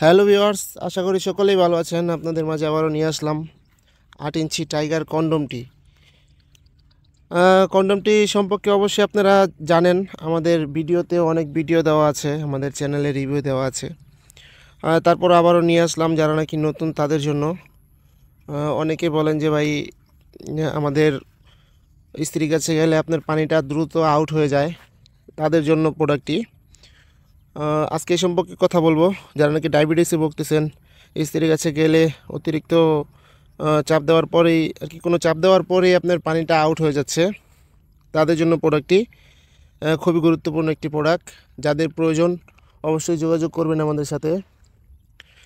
Hello viewers, আশা করি সকলেই ভালো আছেন। আপনাদের মাঝে আবারও নিয়ে আসলাম 8 ইঞ্চি টাইগার কন্ডমটি। কন্ডমটি সম্পর্কে অবশ্যই আপনারা জানেন, আমাদের ভিডিওতে অনেক ভিডিও দেওয়া আছে, আমাদের চ্যানেলে রিভিউ দেওয়া আছে। তারপর আবারও নিয়ে আসলাম যারা নাকি নতুন তাদের জন্য। অনেকে বলেন যে ভাই, আমাদের স্ত্রীর কাছে গেলে আপনার পানিটা দ্রুত আউট হয়ে যায়, তাদের জন্য প্রোডাক্টটি। আজকে এই সম্পর্কে কথা বলবো। যারা নাকি ডায়াবেটিসে ভুগতেছেন, স্ত্রীর কাছে গেলে অতিরিক্ত চাপ দেওয়ার পরেই আর কি, কোনো চাপ দেওয়ার পরেই আপনার পানিটা আউট হয়ে যাচ্ছে, তাদের জন্য প্রোডাক্টটি খুবই গুরুত্বপূর্ণ একটি প্রোডাক্ট। যাদের প্রয়োজন অবশ্যই যোগাযোগ করবেন আমাদের সাথে।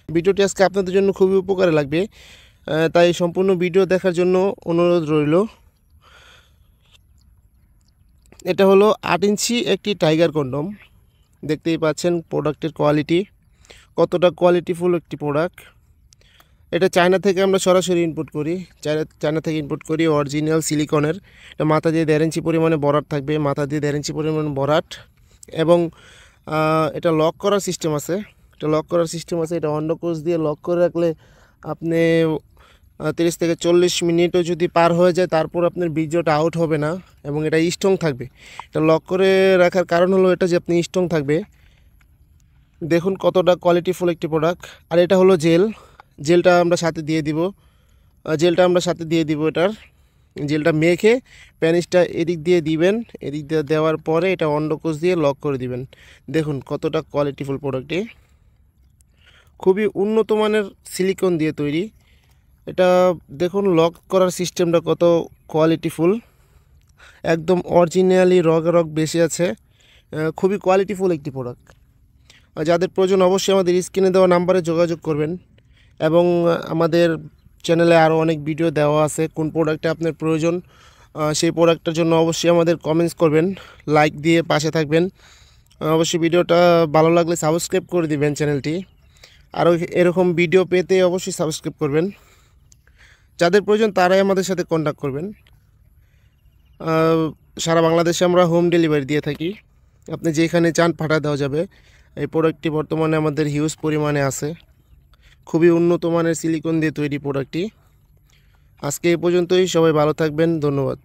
ভিডিওটি আজকে আপনাদের জন্য খুবই উপকারে লাগবে, তাই সম্পূর্ণ ভিডিও দেখার জন্য অনুরোধ রইল। এটা হলো 8 ইঞ্চি একটি টাইগার কন্ডম। দেখতেই পাচ্ছেন প্রোডাক্টের কোয়ালিটি, কতটা কোয়ালিটিফুল একটি প্রোডাক্ট। এটা চায়না থেকে আমরা সরাসরি ইম্পোর্ট করি, চায়না থেকে ইম্পোর্ট করি অরিজিনাল সিলিকনের। এটা মাথা দিয়ে 1.5 ইঞ্চি পরিমাণে বরাট থাকবে, মাথা দিয়ে 1.5 ইঞ্চি পরিমাণে বরাট, এবং এটা লক করার সিস্টেম আছে। এটা অন্ডকোষ দিয়ে লক করে রাখলে আপনি 30 থেকে 40 মিনিটও যদি পার হয়ে যায়, তারপর আপনার বীর্যটা আউট হবে না এবং এটা স্ট্রং থাকবে। এটা লক করে রাখার কারণ হলো এটা যে আপনি স্ট্রং থাকবে। দেখুন কতটা কোয়ালিটিফুল একটি প্রোডাক্ট। আর এটা হলো জেলটা আমরা সাথে দিয়ে দিব। এটার জেলটা মেখে প্যানিসটা এদিক দিয়ে দিবেন, এদিক দিয়ে দেওয়ার পরে এটা অন্ডকোষ দিয়ে লক করে দিবেন। দেখুন কতটা কোয়ালিটিফুল প্রোডাক্টটি, খুবই উন্নত মানের সিলিকন দিয়ে তৈরি। এটা দেখুন লক করার সিস্টেমটা কত কোয়ালিটিফুল, একদম অরিজিনালি রগ বেশি আছে। খুবই কোয়ালিটিফুল একটি প্রোডাক্ট। যাদের প্রয়োজন অবশ্যই আমাদের স্ক্রিনে দেওয়া নাম্বারে যোগাযোগ করবেন, এবং আমাদের চ্যানেলে আরও অনেক ভিডিও দেওয়া আছে। কোন প্রোডাক্টটা আপনার প্রয়োজন সেই প্রোডাক্টটার জন্য অবশ্যই আমাদের কমেন্টস করবেন, লাইক দিয়ে পাশে থাকবেন। অবশ্যই ভিডিওটা ভালো লাগলে সাবস্ক্রাইব করে দিবেন চ্যানেলটি। আরও এরকম ভিডিও পেতে অবশ্যই সাবস্ক্রাইব করবেন। যাদের প্রয়োজন তারাই আমাদের সাথে কন্ট্যাক্ট করবেন। সারা বাংলাদেশে আমরা হোম ডেলিভারি দিয়ে থাকি, আপনি যেখানে চান পাঠা দেওয়া যাবে। এই প্রোডাক্টটি বর্তমানে আমাদের হিউজ পরিমাণে আছে, খুবই উন্নত মানের সিলিকন দিয়ে তৈরি প্রোডাক্টটি। আজকে এই পর্যন্তই, সবাই ভালো থাকবেন, ধন্যবাদ।